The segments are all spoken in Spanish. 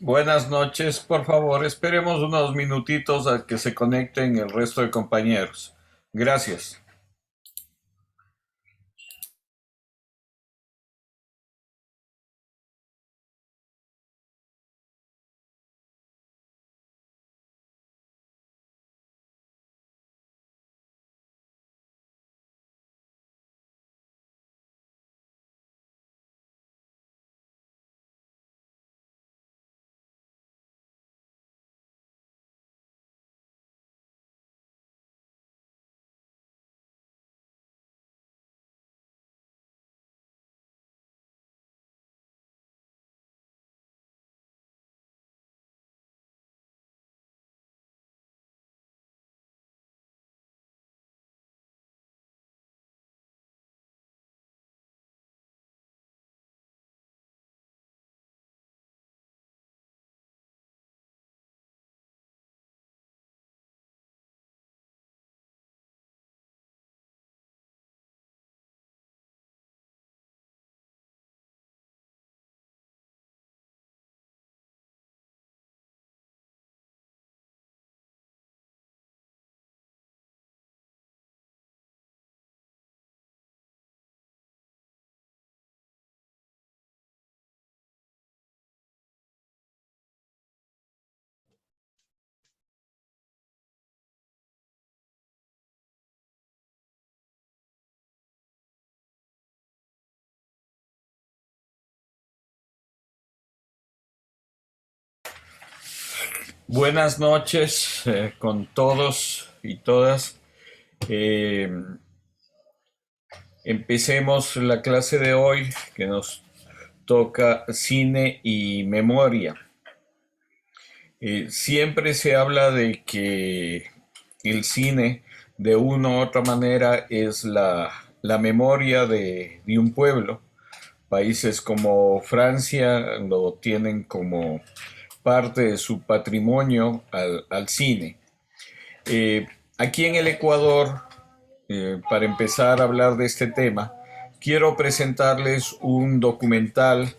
Buenas noches, por favor, esperemos unos minutitos a que se conecten el resto de compañeros. Gracias. Buenas noches con todos y todas. Eh, Empecemos la clase de hoy que nos toca cine y memoria. Siempre se habla de que el cine de una u otra manera es la memoria de un pueblo. Países como Francia lo tienen como parte de su patrimonio al cine. Eh, Aquí en el Ecuador, para empezar a hablar de este tema, quiero presentarles un documental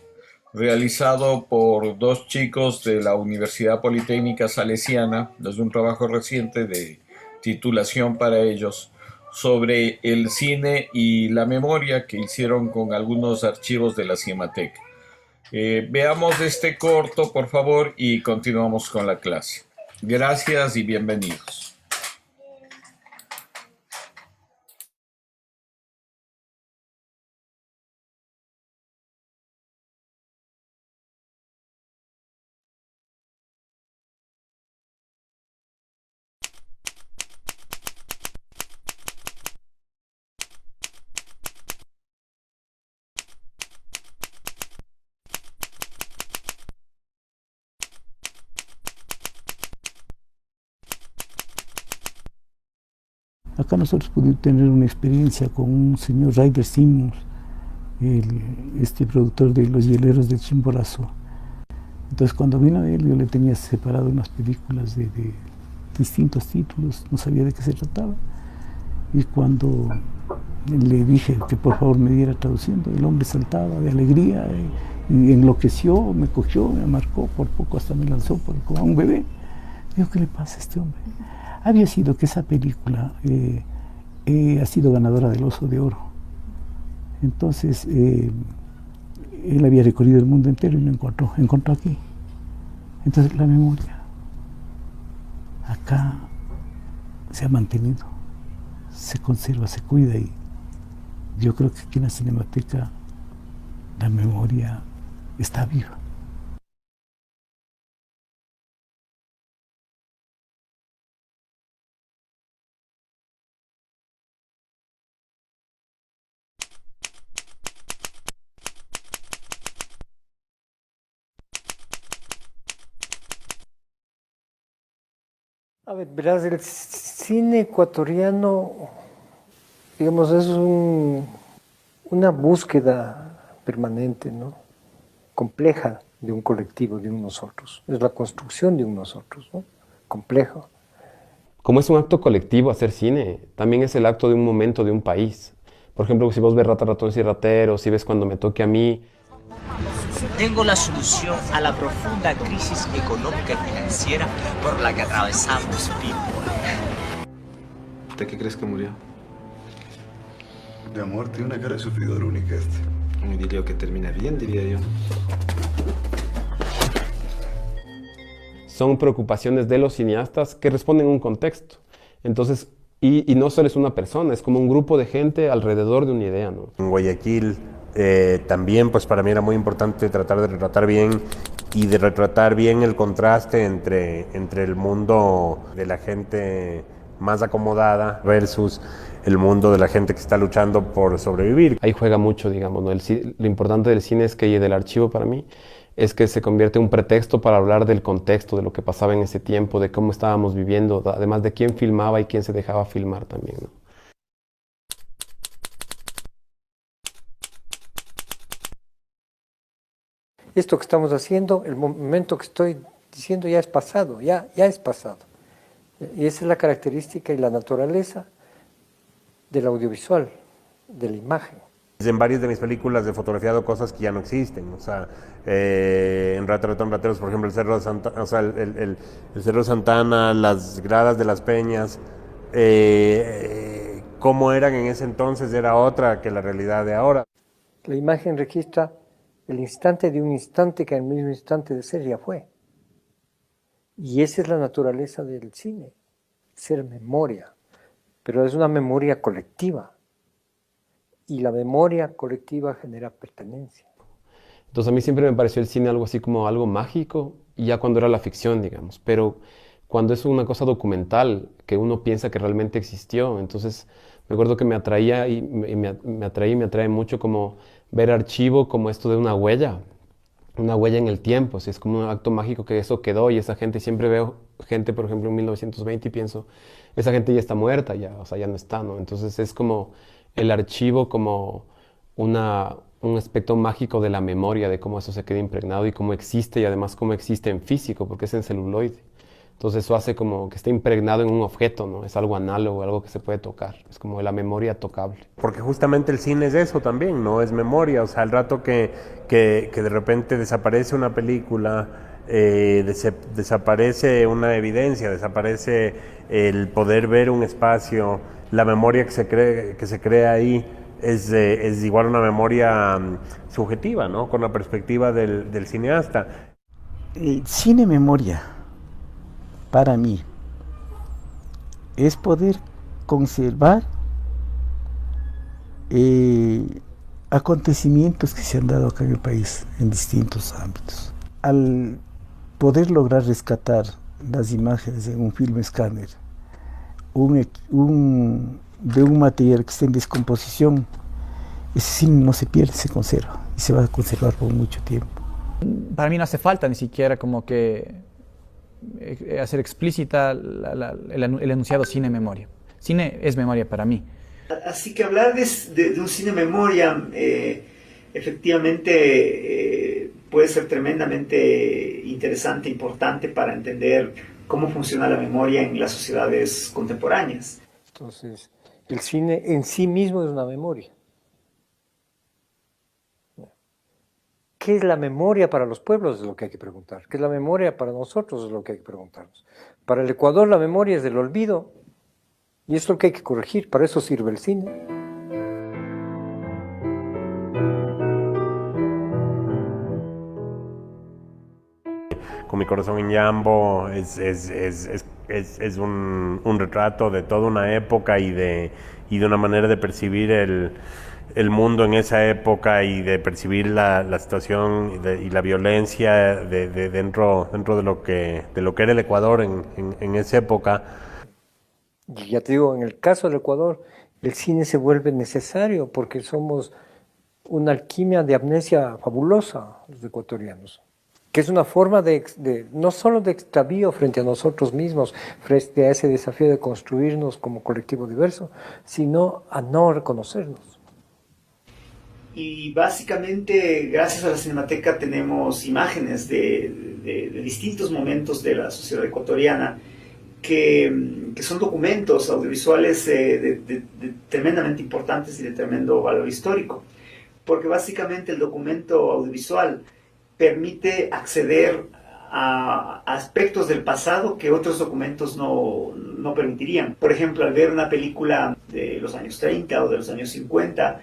realizado por dos chicos de la Universidad Politécnica Salesiana. Es un trabajo reciente de titulación para ellos sobre el cine y la memoria que hicieron con algunos archivos de la Cinemateca. Veamos este corto, por favor, y continuamos con la clase. Gracias y bienvenidos. Acá nosotros pudimos tener una experiencia con un señor Ryder Simmons, este productor de Los Hieleros de Chimborazo. Entonces cuando vino él, yo le tenía separado unas películas de distintos títulos, no sabía de qué se trataba. Y cuando le dije que por favor me diera traduciendo, el hombre saltaba de alegría y enloqueció, me cogió, me marcó, por poco hasta me lanzó como a un bebé. Digo, ¿qué le pasa a este hombre? Había sido que esa película ha sido ganadora del Oso de Oro. Entonces, él había recorrido el mundo entero y me encontró aquí. Entonces, la memoria acá se ha mantenido, se conserva, se cuida, y yo creo que aquí en la Cinemateca la memoria está viva. A ver, verás, el cine ecuatoriano, digamos, es una búsqueda permanente, ¿no? Compleja de un colectivo, de un nosotros. Es la construcción de un nosotros, ¿no? Complejo. Como es un acto colectivo hacer cine, también es el acto de un momento de un país. Por ejemplo, si vos ves Rata, Ratones y Rateros, si ves Cuando me toque a mí. tengo la solución a la profunda crisis económica y financiera por la que atravesamos, people. ¿De qué crees que murió? De amor, tiene una cara de sufridor única este. Y diría que termina bien, diría yo. Son preocupaciones de los cineastas que responden a un contexto. Entonces, y no solo es una persona, es como un grupo de gente alrededor de una idea, ¿no? En Guayaquil también, pues para mí era muy importante tratar de retratar bien y de retratar bien el contraste entre el mundo de la gente más acomodada versus el mundo de la gente que está luchando por sobrevivir. Ahí juega mucho, digamos, ¿no? Lo importante del cine es que, y del archivo para mí, es que se convierte en un pretexto para hablar del contexto, de lo que pasaba en ese tiempo, de cómo estábamos viviendo, además de quién filmaba y quién se dejaba filmar también, ¿no? Esto que estamos haciendo, el momento que estoy diciendo ya es pasado, ya es pasado. Y esa es la característica y la naturaleza del audiovisual, de la imagen. En varias de mis películas he fotografiado cosas que ya no existen, o sea, en Ratón Rateros, por ejemplo, el Cerro de Santa, o sea, el Cerro de Santana, las gradas de las peñas, cómo eran en ese entonces era otra que la realidad de ahora. La imagen registra el instante de un instante que en el mismo instante de ser ya fue. Y esa es la naturaleza del cine, ser memoria, pero es una memoria colectiva. Y la memoria colectiva genera pertenencia. Entonces a mí siempre me pareció el cine algo así como algo mágico, y ya cuando era la ficción, digamos, pero cuando es una cosa documental, que uno piensa que realmente existió, entonces me acuerdo que me atraía y me atrae mucho como ver archivo como esto de una huella en el tiempo, así es como un acto mágico que eso quedó y esa gente, siempre veo gente, por ejemplo, en 1920 y pienso, esa gente ya está muerta, ya, o sea, ya no está, ¿no? Entonces es como el archivo como un aspecto mágico de la memoria, de cómo eso se queda impregnado y cómo existe, y además cómo existe en físico, porque es en celuloide. Entonces eso hace como que esté impregnado en un objeto, ¿no? Es algo análogo, algo que se puede tocar, es como la memoria tocable. Porque justamente el cine es eso también, ¿no? Es memoria, o sea, el rato que de repente desaparece una película, desaparece una evidencia, desaparece el poder ver un espacio, la memoria que se crea ahí es igual una memoria subjetiva, ¿no? Con la perspectiva del cineasta. El cine memoria, para mí, es poder conservar acontecimientos que se han dado acá en el país en distintos ámbitos. Al poder lograr rescatar las imágenes en un film escáner, de un material que está en descomposición, ese cine no se pierde, se conserva y se va a conservar por mucho tiempo. Para mí no hace falta ni siquiera como que hacer explícita el enunciado cine memoria. Cine es memoria para mí. Así que hablar de un cine memoria efectivamente puede ser tremendamente interesante, importante para entender cómo funciona la memoria en las sociedades contemporáneas. Entonces, el cine en sí mismo es una memoria. ¿Qué es la memoria para los pueblos? Es lo que hay que preguntar. ¿Qué es la memoria para nosotros? Es lo que hay que preguntarnos. Para el Ecuador la memoria es del olvido y es lo que hay que corregir. Para eso sirve el cine. Con mi corazón en Yambo es un retrato de toda una época y de una manera de percibir el mundo en esa época y de percibir la situación y la violencia dentro de lo que era el Ecuador en esa época. Y ya te digo, en el caso del Ecuador, el cine se vuelve necesario porque somos una alquimia de amnesia fabulosa, los ecuatorianos, que es una forma no solo de extravío frente a nosotros mismos, frente a ese desafío de construirnos como colectivo diverso, sino a no reconocernos. Y básicamente, gracias a la Cinemateca, tenemos imágenes de distintos momentos de la sociedad ecuatoriana que son documentos audiovisuales tremendamente importantes y de tremendo valor histórico. Porque básicamente el documento audiovisual permite acceder a aspectos del pasado que otros documentos no permitirían. Por ejemplo, al ver una película de los años 30 o de los años 50,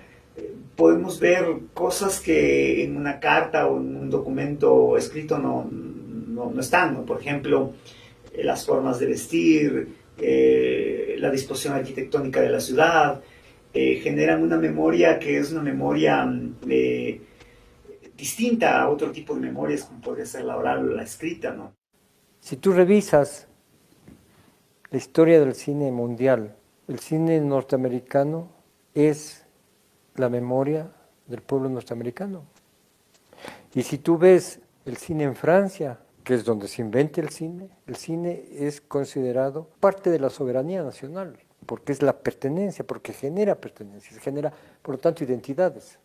podemos ver cosas que en una carta o en un documento escrito no están, ¿no? Por ejemplo, las formas de vestir, la disposición arquitectónica de la ciudad, generan una memoria que es una memoria distinta a otro tipo de memorias como podría ser la oral o la escrita, ¿no? Si tú revisas la historia del cine mundial, el cine norteamericano es la memoria del pueblo norteamericano. Y si tú ves el cine en Francia, que es donde se inventa el cine es considerado parte de la soberanía nacional, porque es la pertenencia, porque genera pertenencia, genera, por lo tanto, identidades.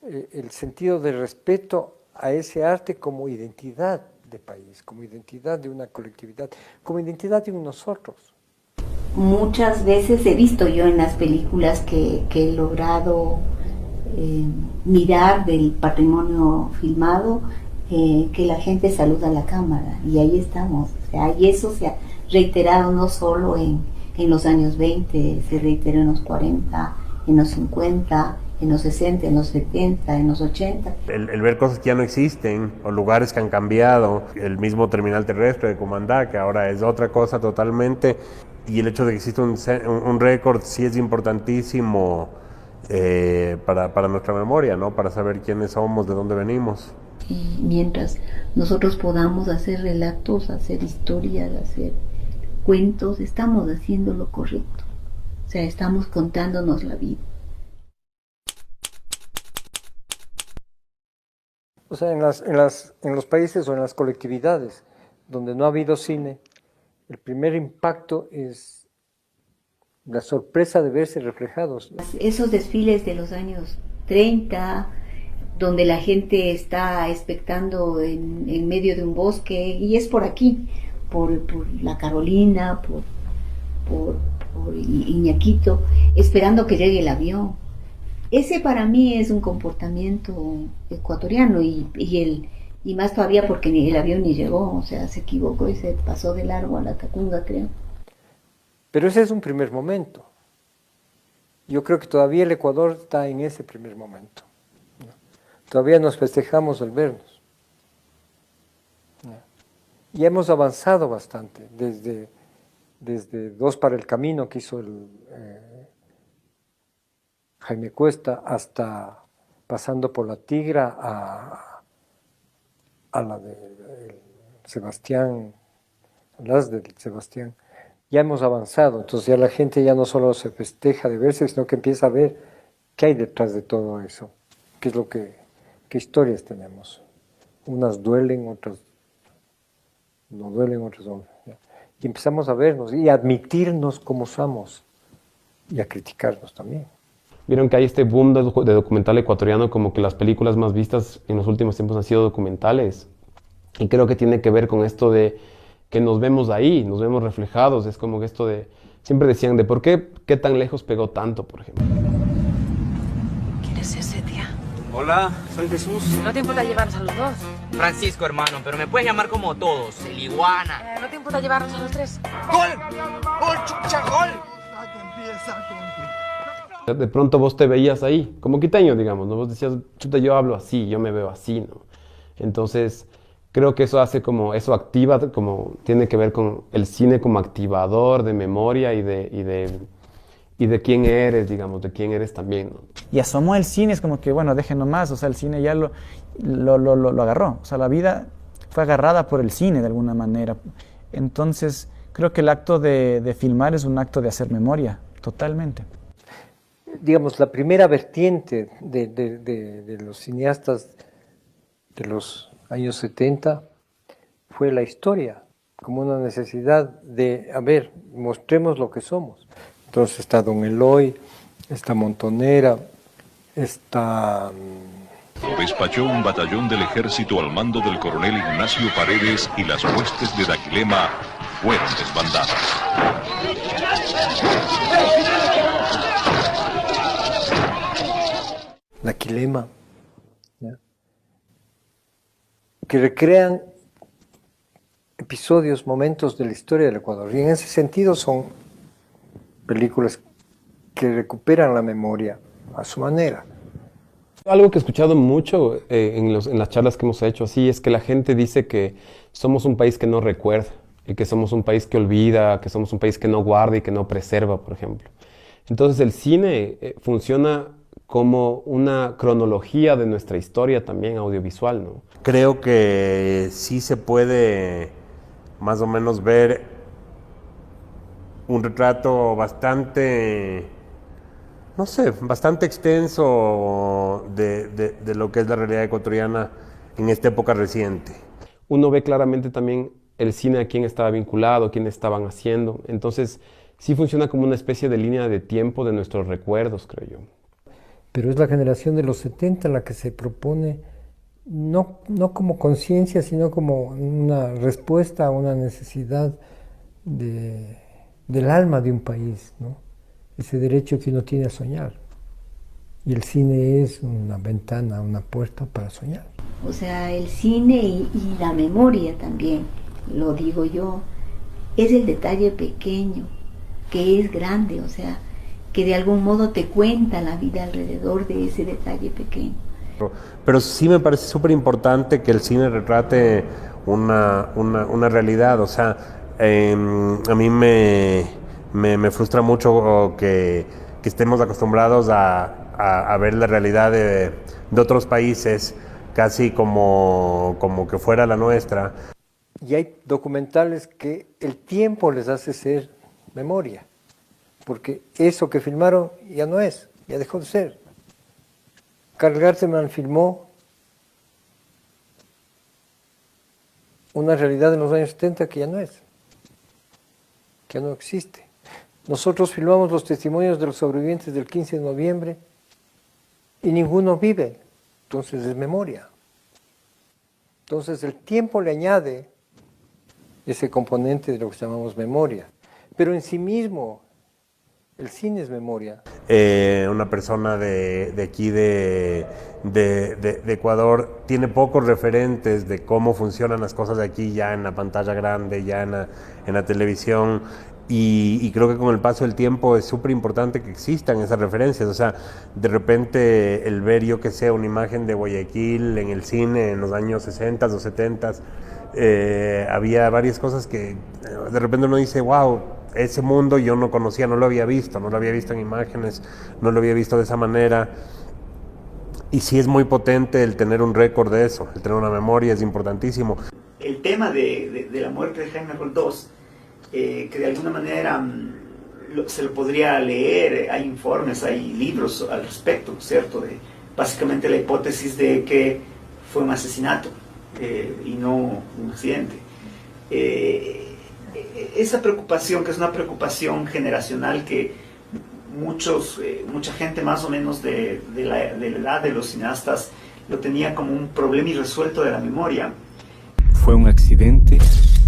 El sentido de respeto a ese arte como identidad de país, como identidad de una colectividad, como identidad de un nosotros. Muchas veces he visto yo en las películas que he logrado mirar del patrimonio filmado, que la gente saluda a la cámara, y ahí estamos. O sea, y eso se ha reiterado no solo en los años 20, se reiteró en los 40, en los 50, en los 60, en los 70, en los 80. El ver cosas que ya no existen, o lugares que han cambiado, el mismo terminal terrestre de Comandá, que ahora es otra cosa totalmente, y el hecho de que existe un récord sí es importantísimo para nuestra memoria, ¿no? Para saber quiénes somos, de dónde venimos. Y mientras nosotros podamos hacer relatos, hacer historias, hacer cuentos, estamos haciendo lo correcto. O sea, estamos contándonos la vida. O sea, en los países o en las colectividades donde no ha habido cine, el primer impacto es la sorpresa de verse reflejados. Esos desfiles de los años 30, donde la gente está expectando en medio de un bosque, y es por aquí, por la Carolina, por Iñaquito, esperando que llegue el avión. Ese para mí es un comportamiento ecuatoriano, y más todavía porque el avión ni llegó, o sea, se equivocó y se pasó de largo a la Tacunga, creo. Pero ese es un primer momento. Yo creo que todavía el Ecuador está en ese primer momento. Todavía nos festejamos al vernos. Y hemos avanzado bastante, desde Dos para el Camino que hizo Jaime Cuesta, hasta pasando por La Tigra a la de Sebastián, las de Sebastián. Ya hemos avanzado, entonces ya la gente ya no solo se festeja de verse, sino que empieza a ver qué hay detrás de todo eso, qué historias tenemos. Unas duelen, otras no duelen, otras no. Y empezamos a vernos y a admitirnos como somos y a criticarnos también. Vieron que hay este boom de documental ecuatoriano, como que las películas más vistas en los últimos tiempos han sido documentales. Y creo que tiene que ver con esto de que nos vemos ahí, nos vemos reflejados. Es como que esto de, siempre decían de por qué tan lejos pegó tanto, por ejemplo. ¿Quién es ese, tía? Hola, soy Jesús. ¿No te importa llevarnos a los dos? Francisco, hermano, pero me puedes llamar como todos, el iguana. ¿No te importa llevarnos a los tres? ¡Gol! ¡Gol, chucha, gol! De pronto vos te veías ahí, como quiteño, digamos, ¿no? Vos decías, chuta, yo hablo así, yo me veo así, ¿no? Entonces, creo que eso hace como, eso activa, como, tiene que ver con el cine como activador de memoria y de quién eres, digamos, de quién eres también, ¿no? Y asomó el cine, es como que, bueno, déjenlo más, o sea, el cine ya lo agarró, o sea, la vida fue agarrada por el cine de alguna manera. Entonces, creo que el acto de filmar es un acto de hacer memoria, totalmente. Digamos, la primera vertiente de los cineastas de los años 70 fue la historia, como una necesidad de, a ver, mostremos lo que somos. Entonces está Don Eloy, está Montonera, está... Despachó un batallón del ejército al mando del coronel Ignacio Paredes y las huestes de Daquilema fueron desbandadas. Daquilema, ¿ya? que recrean episodios, momentos de la historia del Ecuador. Y en ese sentido son películas que recuperan la memoria a su manera. Algo que he escuchado mucho en las charlas que hemos hecho así es que la gente dice que somos un país que no recuerda y que somos un país que olvida, que somos un país que no guarda y que no preserva, por ejemplo. Entonces el cine funciona como una cronología de nuestra historia también audiovisual, ¿no? Creo que sí se puede más o menos ver un retrato bastante, no sé, bastante extenso de lo que es la realidad ecuatoriana en esta época reciente. Uno ve claramente también el cine a quién estaba vinculado, quién estaban haciendo. Entonces, sí funciona como una especie de línea de tiempo de nuestros recuerdos, creo yo. Pero es la generación de los 70 la que se propone, no como conciencia, sino como una respuesta a una necesidad del alma de un país, ¿no? Ese derecho que uno tiene a soñar. Y el cine es una ventana, una puerta para soñar. O sea, el cine y la memoria también, lo digo yo, es el detalle pequeño, que es grande, o sea, que de algún modo te cuenta la vida alrededor de ese detalle pequeño. Pero sí me parece súper importante que el cine retrate una realidad, o sea, a mí me frustra mucho que estemos acostumbrados a ver la realidad de otros países casi como que fuera la nuestra. Y hay documentales que el tiempo les hace ser memoria, porque eso que filmaron ya no es, ya dejó de ser. Karl Gartemann filmó una realidad en los años 70 que ya no es, que no existe. Nosotros filmamos los testimonios de los sobrevivientes del 15 de noviembre y ninguno vive, entonces es memoria. Entonces el tiempo le añade ese componente de lo que llamamos memoria, pero en sí mismo el cine es memoria. Una persona de aquí de Ecuador tiene pocos referentes de cómo funcionan las cosas de aquí ya en la pantalla grande, ya en la televisión, y creo que con el paso del tiempo es súper importante que existan esas referencias. O sea, de repente el ver, yo que sé, una imagen de Guayaquil en el cine en los años 60 o 70, había varias cosas que de repente uno dice, wow, ese mundo yo no conocía, no lo había visto en imágenes, no lo había visto de esa manera. Y sí es muy potente el tener un récord de eso, el tener una memoria es importantísimo. El tema de la muerte de Jaime Roldós, que de alguna manera se lo podría leer, hay informes, hay libros al respecto, ¿cierto? De básicamente la hipótesis de que fue un asesinato y no un accidente. Esa preocupación, que es una preocupación generacional que mucha gente más o menos de la edad de los cineastas lo tenía como un problema irresuelto de la memoria. ¿Fue un accidente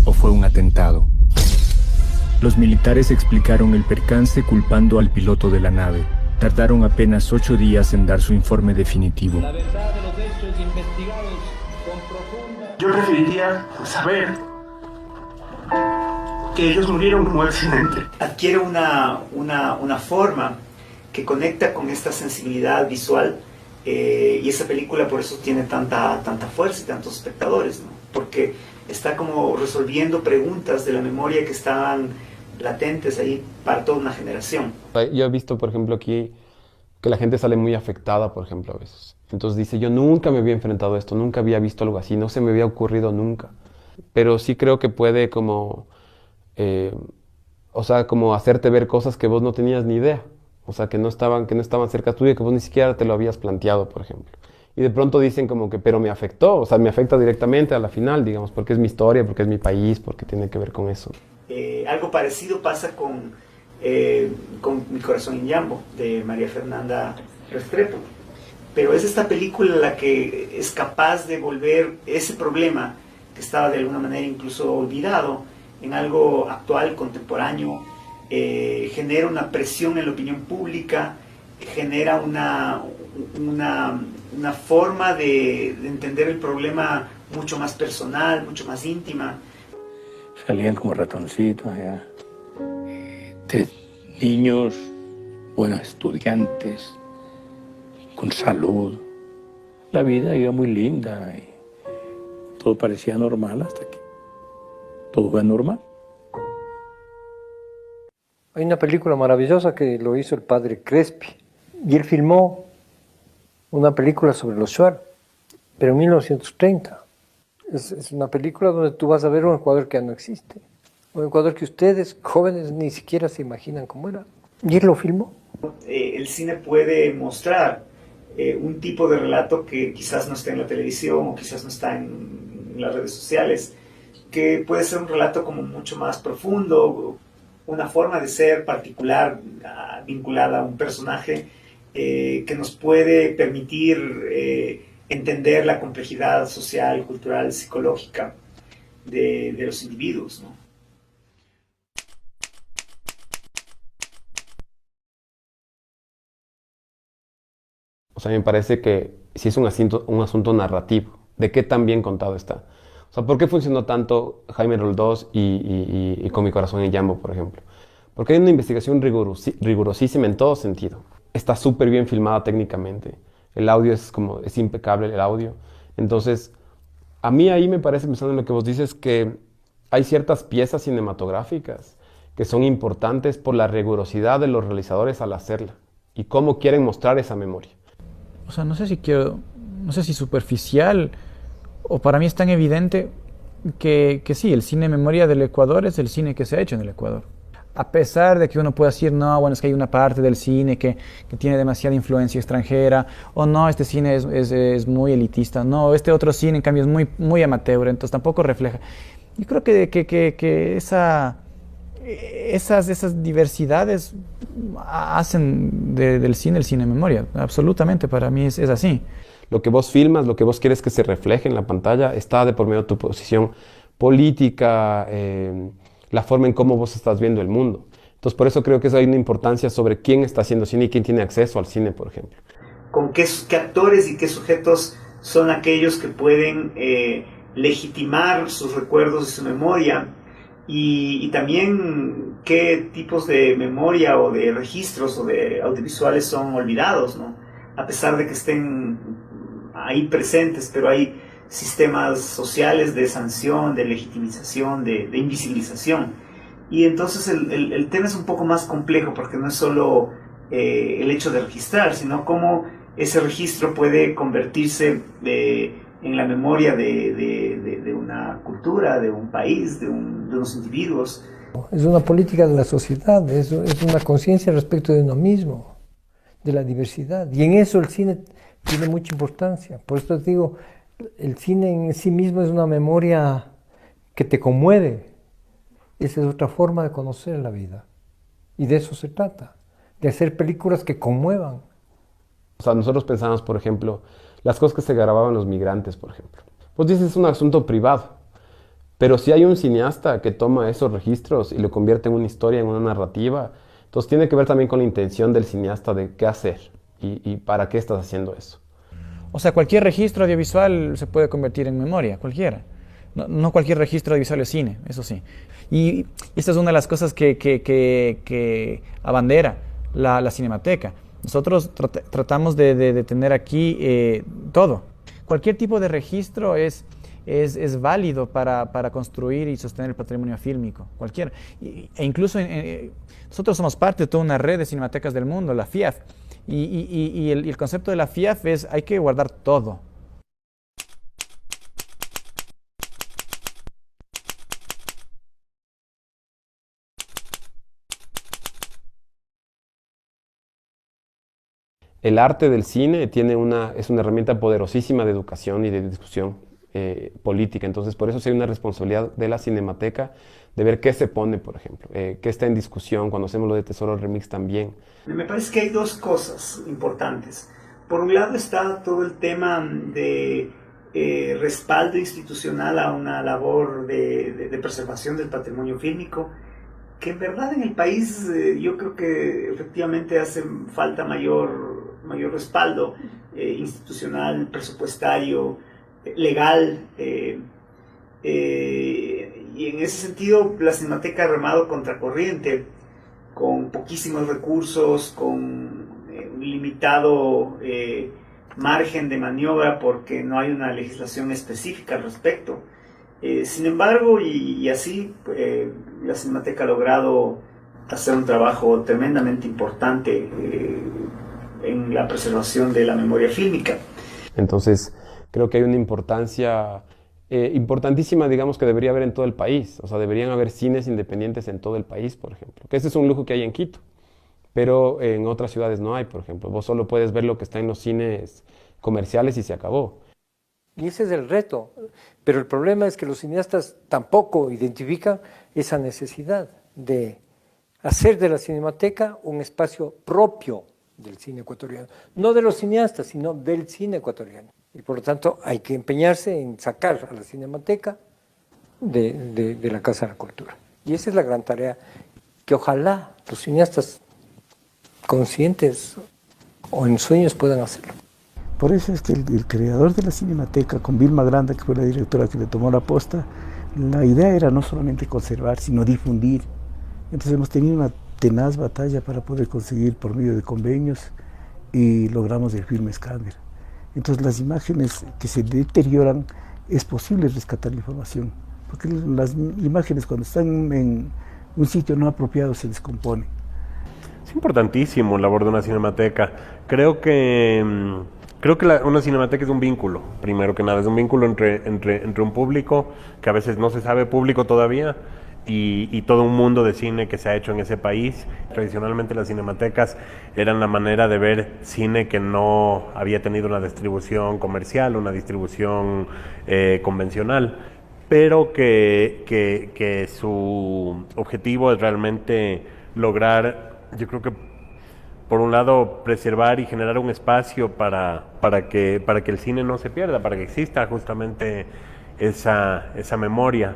o fue un atentado? Los militares explicaron el percance culpando al piloto de la nave. Tardaron apenas 8 días en dar su informe definitivo. La verdad de los hechos investigados con profunda... Yo preferiría saber que ellos murieron como accidente. Adquiere una forma que conecta con esta sensibilidad visual, y esa película por eso tiene tanta fuerza y tantos espectadores, ¿no? Porque está como resolviendo preguntas de la memoria que estaban latentes ahí para toda una generación. Yo he visto, por ejemplo, aquí que la gente sale muy afectada, por ejemplo, a veces. Entonces dice, yo nunca me había enfrentado a esto, nunca había visto algo así, no se me había ocurrido nunca. Pero sí creo que puede como, o sea, como hacerte ver cosas que vos no tenías ni idea. O sea, que no estaban cerca tuyo y que vos ni siquiera te lo habías planteado, por ejemplo. Y de pronto dicen como que, pero me afectó, o sea, me afecta directamente a la final, digamos, porque es mi historia, porque es mi país, porque tiene que ver con eso. Algo parecido pasa con Mi corazón en Yambo, de María Fernanda Restrepo. Pero es esta película la que es capaz de volver ese problema, que estaba de alguna manera incluso olvidado, en algo actual, contemporáneo, genera una presión en la opinión pública, genera una forma de entender el problema mucho más personal, mucho más íntima. Salían como ratoncitos allá. Niños, buenos estudiantes, con salud. La vida iba muy linda y todo parecía normal hasta que todo fue normal. Hay una película maravillosa que lo hizo el padre Crespi y él filmó una película sobre los Shuar, pero en 1930. Es una película donde tú vas a ver un Ecuador que ya no existe, un Ecuador que ustedes, jóvenes, ni siquiera se imaginan cómo era. Y él lo filmó. El cine puede mostrar un tipo de relato que quizás no está en la televisión o quizás no está en las redes sociales, que puede ser un relato como mucho más profundo, una forma de ser particular vinculada a un personaje que nos puede permitir entender la complejidad social, cultural, psicológica de los individuos, ¿no? O sea, me parece que sí es un asunto narrativo, de qué tan bien contado está. O sea, ¿por qué funcionó tanto Jaime Roldós y Con mi corazón en Yambo, por ejemplo? Porque hay una investigación rigurosísima en todo sentido. Está súper bien filmada técnicamente. El audio es impecable, el audio. Entonces, a mí ahí me parece, pensando en lo que vos dices, que hay ciertas piezas cinematográficas que son importantes por la rigurosidad de los realizadores al hacerla y cómo quieren mostrar esa memoria. O sea, no sé si superficial, o para mí es tan evidente que sí, el cine memoria del Ecuador es el cine que se ha hecho en el Ecuador. A pesar de que uno pueda decir, no, bueno, es que hay una parte del cine que tiene demasiada influencia extranjera, o no, este cine es muy elitista, no, este otro cine en cambio es muy, muy amateur, entonces tampoco refleja. Yo creo que esas diversidades hacen del cine el cine memoria, absolutamente, para mí es así. Lo que vos filmas, lo que vos quieres que se refleje en la pantalla, está de por medio de tu posición política, la forma en cómo vos estás viendo el mundo. Entonces, por eso creo que hay una importancia sobre quién está haciendo cine y quién tiene acceso al cine, por ejemplo. Con qué actores y qué sujetos son aquellos que pueden legitimar sus recuerdos y su memoria, y también qué tipos de memoria o de registros o de audiovisuales son olvidados, ¿no? A pesar de que estén ahí presentes, pero hay sistemas sociales de sanción, de legitimización, de invisibilización. Y entonces el tema es un poco más complejo, porque no es solo el hecho de registrar, sino cómo ese registro puede convertirse en la memoria de una cultura, de un país, de unos individuos. Es una política de la sociedad, es una conciencia respecto de uno mismo, de la diversidad. Y en eso el cine tiene mucha importancia. Por eso te digo, el cine en sí mismo es una memoria que te conmueve. Esa es otra forma de conocer la vida. Y de eso se trata, de hacer películas que conmuevan. O sea, nosotros pensamos, por ejemplo, las cosas que se grababan los migrantes, por ejemplo. Pues dices, es un asunto privado. Pero si hay un cineasta que toma esos registros y lo convierte en una historia, en una narrativa, entonces tiene que ver también con la intención del cineasta de qué hacer y para qué estás haciendo eso. O sea, cualquier registro audiovisual se puede convertir en memoria, cualquiera. No cualquier registro audiovisual es cine, eso sí. Y esta es una de las cosas que abandera la Cinemateca. Nosotros tratamos de tener aquí todo. Cualquier tipo de registro es válido para construir y sostener el patrimonio fílmico, cualquiera. E incluso nosotros somos parte de toda una red de cinematecas del mundo, la FIAF. Y el concepto de la FIAF es hay que guardar todo. El arte del cine es una herramienta poderosísima de educación y de discusión política. Entonces, por eso sí hay una responsabilidad de la Cinemateca de ver qué se pone, por ejemplo, qué está en discusión. Cuando hacemos lo de Tesoro Remix también. Me parece que hay dos cosas importantes. Por un lado está todo el tema de respaldo institucional a una labor de preservación del patrimonio fílmico, que en verdad en el país yo creo que efectivamente hace falta mayor respaldo institucional, presupuestario, legal. Y en ese sentido, la Cinemateca ha remado contracorriente, con poquísimos recursos, con un limitado margen de maniobra, porque no hay una legislación específica al respecto. Sin embargo, y así, la Cinemateca ha logrado hacer un trabajo tremendamente importante en la preservación de la memoria fílmica. Entonces, creo que hay una importancia importantísima, digamos, que debería haber en todo el país. O sea, deberían haber cines independientes en todo el país, por ejemplo. Que ese es un lujo que hay en Quito, pero en otras ciudades no hay, por ejemplo. Vos solo puedes ver lo que está en los cines comerciales y se acabó. Y ese es el reto. Pero el problema es que los cineastas tampoco identifican esa necesidad de hacer de la Cinemateca un espacio propio del cine ecuatoriano. No de los cineastas, sino del cine ecuatoriano. Y por lo tanto hay que empeñarse en sacar a la Cinemateca de la Casa de la Cultura. Y esa es la gran tarea que ojalá los cineastas conscientes o en sueños puedan hacerlo. Por eso es que el creador de la Cinemateca, con Vilma Granda, que fue la directora que le tomó la posta, la idea era no solamente conservar, sino difundir. Entonces hemos tenido una tenaz batalla para poder conseguir por medio de convenios y logramos el film escáner. Entonces las imágenes que se deterioran es posible rescatar la información, porque las imágenes cuando están en un sitio no apropiado se descomponen. Es importantísimo la labor de una cinemateca. Creo que una cinemateca es un vínculo, primero que nada, es un vínculo entre un público que a veces no se sabe público todavía y todo un mundo de cine que se ha hecho en ese país. Tradicionalmente las cinematecas eran la manera de ver cine que no había tenido una distribución comercial, una distribución convencional, pero que su objetivo es realmente lograr, yo creo que por un lado, preservar y generar un espacio para que el cine no se pierda, para que exista justamente esa memoria.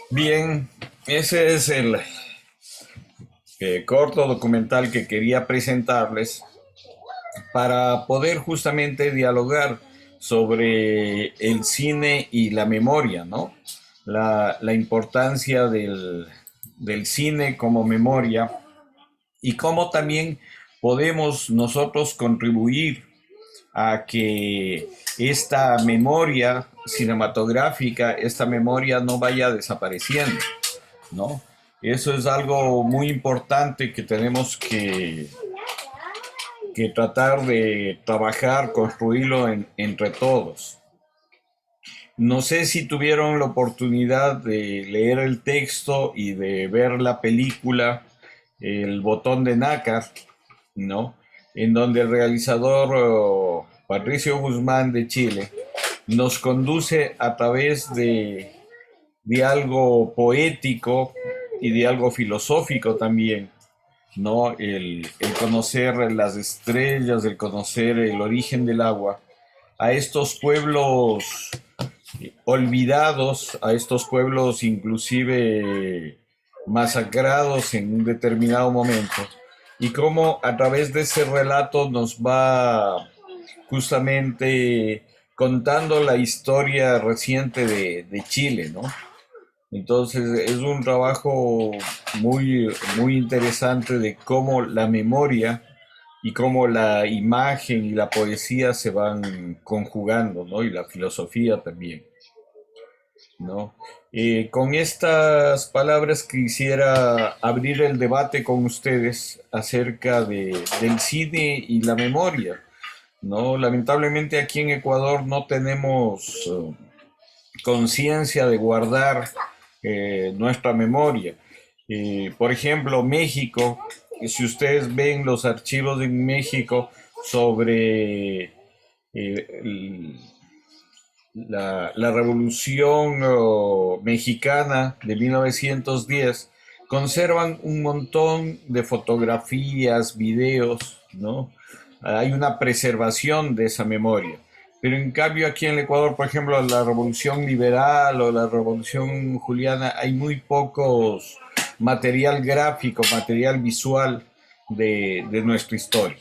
Bien, ese es el corto documental que quería presentarles para poder justamente dialogar sobre el cine y la memoria, ¿no? La importancia del cine como memoria y cómo también podemos nosotros contribuir a que esta memoria cinematográfica, esta memoria no vaya desapareciendo, ¿no? Eso es algo muy importante que tenemos que tratar de trabajar, construirlo entre todos. No sé si tuvieron la oportunidad de leer el texto y de ver la película El botón de nácar, ¿no? En donde el realizador Patricio Guzmán de Chile nos conduce a través de algo poético y de algo filosófico también, ¿no? El conocer las estrellas, el conocer el origen del agua, a estos pueblos olvidados, a estos pueblos inclusive masacrados en un determinado momento, y cómo a través de ese relato nos va justamente contando la historia reciente de Chile, ¿no? Entonces es un trabajo muy, muy interesante de cómo la memoria y cómo la imagen y la poesía se van conjugando, ¿no? Y la filosofía también. ¿no? Con estas palabras quisiera abrir el debate con ustedes acerca del cine y la memoria, ¿no? Lamentablemente aquí en Ecuador no tenemos conciencia de guardar nuestra memoria. Por ejemplo, México, si ustedes ven los archivos en México sobre la Revolución Mexicana de 1910, conservan un montón de fotografías, videos, ¿no? Hay una preservación de esa memoria. Pero en cambio aquí en el Ecuador, por ejemplo, la Revolución Liberal o la Revolución Juliana, hay muy pocos material gráfico, material visual de nuestra historia.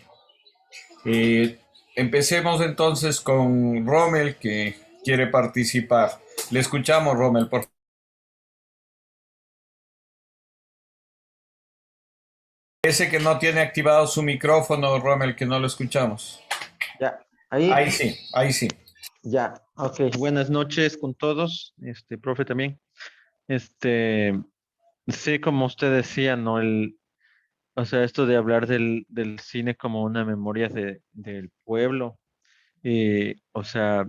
Empecemos entonces con Rommel, que quiere participar. Le escuchamos, Rommel, por favor. Parece que no tiene activado su micrófono, Rommel, que no lo escuchamos. Ya, ahí. Ahí sí, ahí sí. Ya, ok. Buenas noches con todos, profe también. Sí, como usted decía, ¿no? O sea, esto de hablar del cine como una memoria del pueblo, o sea,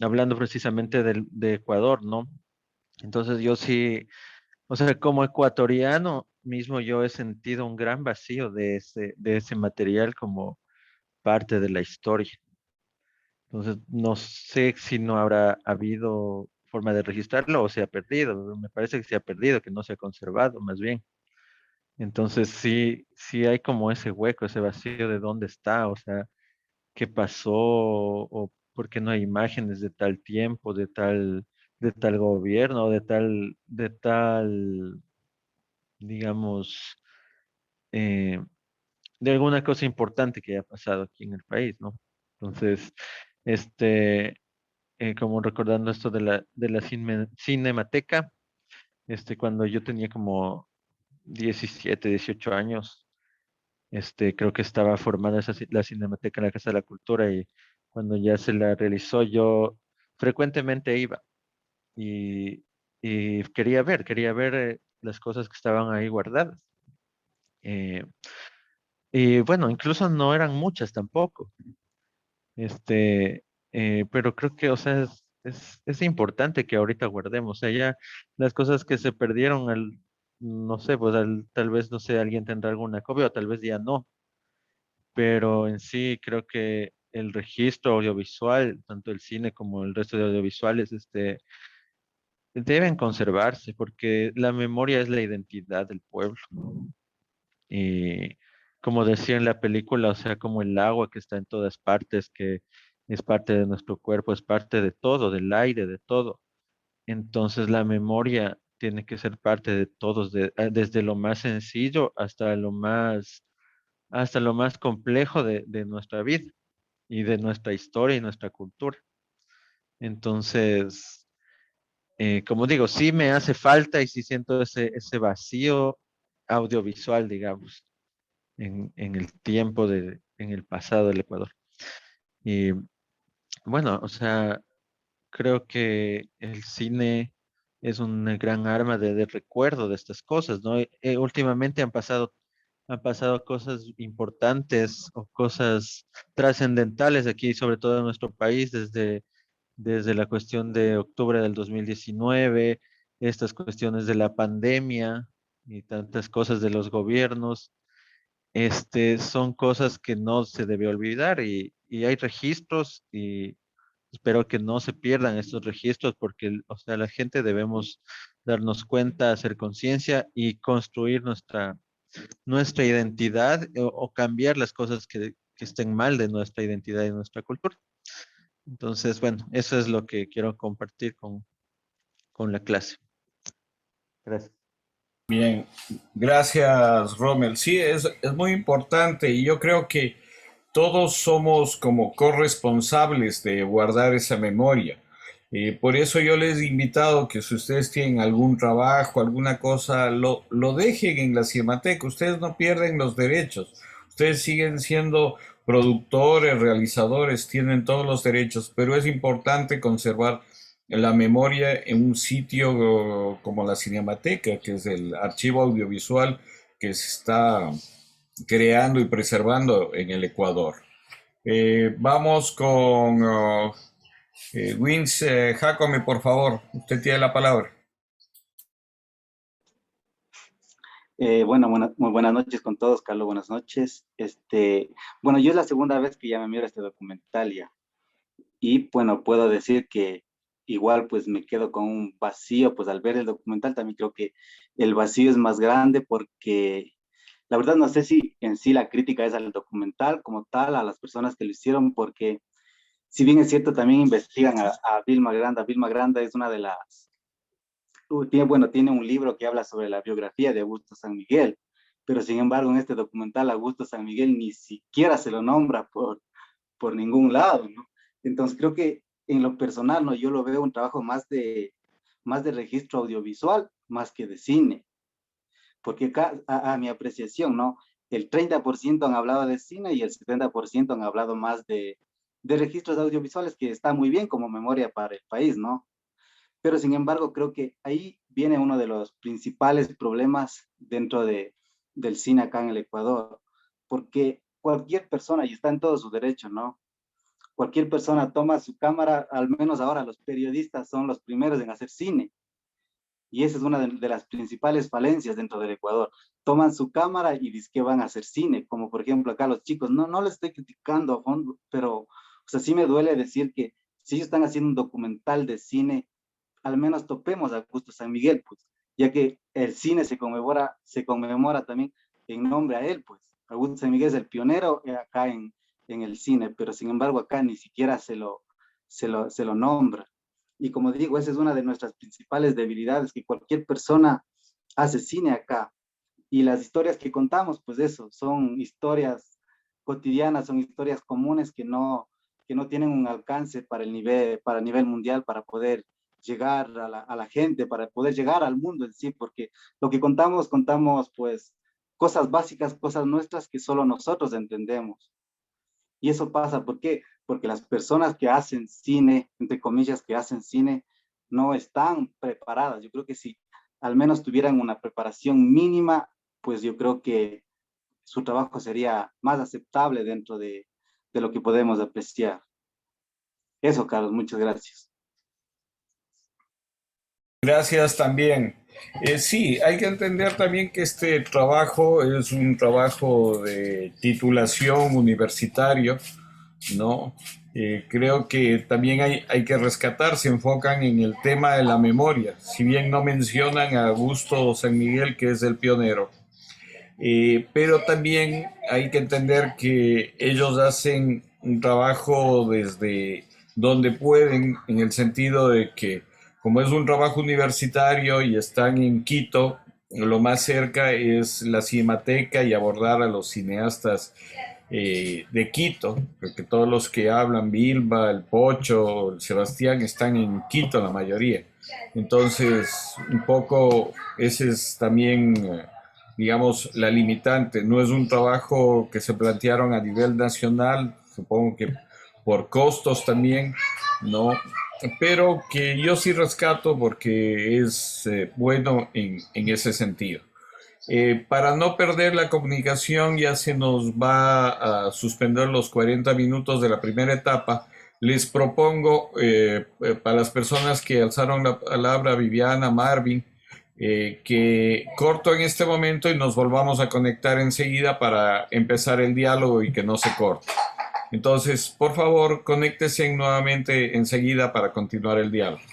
hablando precisamente de Ecuador, ¿no? Entonces yo sí, o sea, como ecuatoriano mismo yo he sentido un gran vacío de ese material como parte de la historia. Entonces, no sé si no habrá habido forma de registrarlo o se ha perdido. Me parece que se ha perdido, que no se ha conservado, más bien. Entonces, sí hay como ese hueco, ese vacío de dónde está, o sea, qué pasó, o por qué no hay imágenes de tal tiempo, de tal gobierno, digamos, eh, de alguna cosa importante que haya pasado aquí en el país, ¿no? Entonces, este, como recordando esto de la cinemateca, cuando yo tenía como 17, 18 años, creo que estaba formada la Cinemateca en la Casa de la Cultura y cuando ya se la realizó yo frecuentemente iba y, y quería ver las cosas que estaban ahí guardadas. Eh, y bueno, incluso no eran muchas tampoco. Pero creo que, o sea, es importante que ahorita guardemos. O sea, ya las cosas que se perdieron, no sé, pues tal vez, no sé, alguien tendrá alguna copia o tal vez ya no. Pero en sí creo que el registro audiovisual, tanto el cine como el resto de audiovisuales, deben conservarse porque la memoria es la identidad del pueblo. Y como decía en la película, o sea, como el agua que está en todas partes, que es parte de nuestro cuerpo, es parte de todo, del aire, de todo. Entonces la memoria tiene que ser parte de todos, desde lo más sencillo hasta lo más complejo de nuestra vida y de nuestra historia y nuestra cultura. Entonces, como digo, sí me hace falta y sí siento ese vacío audiovisual, digamos, en el tiempo en el pasado del Ecuador. Y bueno, o sea, creo que el cine es una gran arma de recuerdo de estas cosas, ¿no? Últimamente han pasado cosas importantes o cosas trascendentales aquí, sobre todo en nuestro país, desde la cuestión de octubre del 2019, estas cuestiones de la pandemia y tantas cosas de los gobiernos. Son cosas que no se debe olvidar y hay registros y espero que no se pierdan estos registros porque, o sea, la gente debemos darnos cuenta, hacer conciencia y construir nuestra identidad o cambiar las cosas que estén mal de nuestra identidad y nuestra cultura. Entonces, bueno, eso es lo que quiero compartir con la clase. Gracias. Bien, gracias, Rommel. Sí, es muy importante y yo creo que todos somos como corresponsables de guardar esa memoria. Por eso yo les he invitado que si ustedes tienen algún trabajo, alguna cosa, lo dejen en la Cinemateca. Ustedes no pierden los derechos. Ustedes siguen siendo productores, realizadores, tienen todos los derechos, pero es importante conservar la memoria en un sitio como la Cinemateca, que es el archivo audiovisual que se está creando y preservando en el Ecuador. Vamos con Vince Jacome, por favor. Usted tiene la palabra. Muy buenas noches con todos, Carlos, buenas noches. Bueno, yo es la segunda vez que ya me miro este documental ya. Y bueno, puedo decir que igual pues me quedo con un vacío, pues al ver el documental también creo que el vacío es más grande porque la verdad no sé si en sí la crítica es al documental como tal, a las personas que lo hicieron, porque si bien es cierto también investigan a Vilma Granda. Vilma Granda es una de las tiene un libro que habla sobre la biografía de Augusto San Miguel, pero sin embargo en este documental Augusto San Miguel ni siquiera se lo nombra por ningún lado, ¿no? Entonces creo que en lo personal, ¿no? Yo lo veo un trabajo más de registro audiovisual, más que de cine, porque acá, a mi apreciación, ¿no? El 30% han hablado de cine y el 70% han hablado más de registros audiovisuales, que está muy bien como memoria para el país, ¿no? Pero sin embargo, creo que ahí viene uno de los principales problemas dentro del cine acá en el Ecuador, porque cualquier persona, y está en todo su derecho, ¿no? Cualquier persona toma su cámara, al menos ahora los periodistas son los primeros en hacer cine, y esa es una de las principales falencias dentro del Ecuador. Toman su cámara y dicen que van a hacer cine, como por ejemplo acá los chicos, no les estoy criticando a fondo, pero o sea, sí me duele decir que si ellos están haciendo un documental de cine, al menos topemos a Augusto San Miguel, pues, ya que el cine se conmemora también en nombre a él, pues. Augusto San Miguel es el pionero acá en el cine, pero sin embargo acá ni siquiera se lo nombra. Y como digo, esa es una de nuestras principales debilidades, que cualquier persona hace cine acá. Y las historias que contamos, pues eso, son historias cotidianas, son historias comunes que no tienen un alcance para nivel mundial, para poder llegar a la gente, para poder llegar al mundo en sí, porque lo que contamos pues cosas básicas, cosas nuestras que solo nosotros entendemos. Y eso pasa, ¿por qué? Porque las personas que hacen cine, entre comillas, que hacen cine, no están preparadas. Yo creo que si al menos tuvieran una preparación mínima, pues yo creo que su trabajo sería más aceptable dentro de lo que podemos apreciar. Eso, Carlos, muchas gracias. Gracias también. Sí, hay que entender también que este trabajo es un trabajo de titulación universitario, ¿no? Creo que también hay que rescatar, se enfocan en el tema de la memoria, si bien no mencionan a Augusto San Miguel, que es el pionero. Pero también hay que entender que ellos hacen un trabajo desde donde pueden, en el sentido de que como es un trabajo universitario y están en Quito, lo más cerca es la Cinemateca y abordar a los cineastas de Quito, porque todos los que hablan, Vilma, el Pocho, el Sebastián, están en Quito la mayoría. Entonces, un poco ese es también, digamos, la limitante. No es un trabajo que se plantearon a nivel nacional, supongo que por costos también, ¿no? Pero que yo sí rescato porque es bueno en ese sentido. Para no perder la comunicación, ya se nos va a suspender los 40 minutos de la primera etapa. Les propongo, para las personas que alzaron la palabra, Viviana, Marvin, que corto en este momento y nos volvamos a conectar enseguida para empezar el diálogo y que no se corte. Entonces, por favor, conéctese nuevamente enseguida para continuar el diálogo.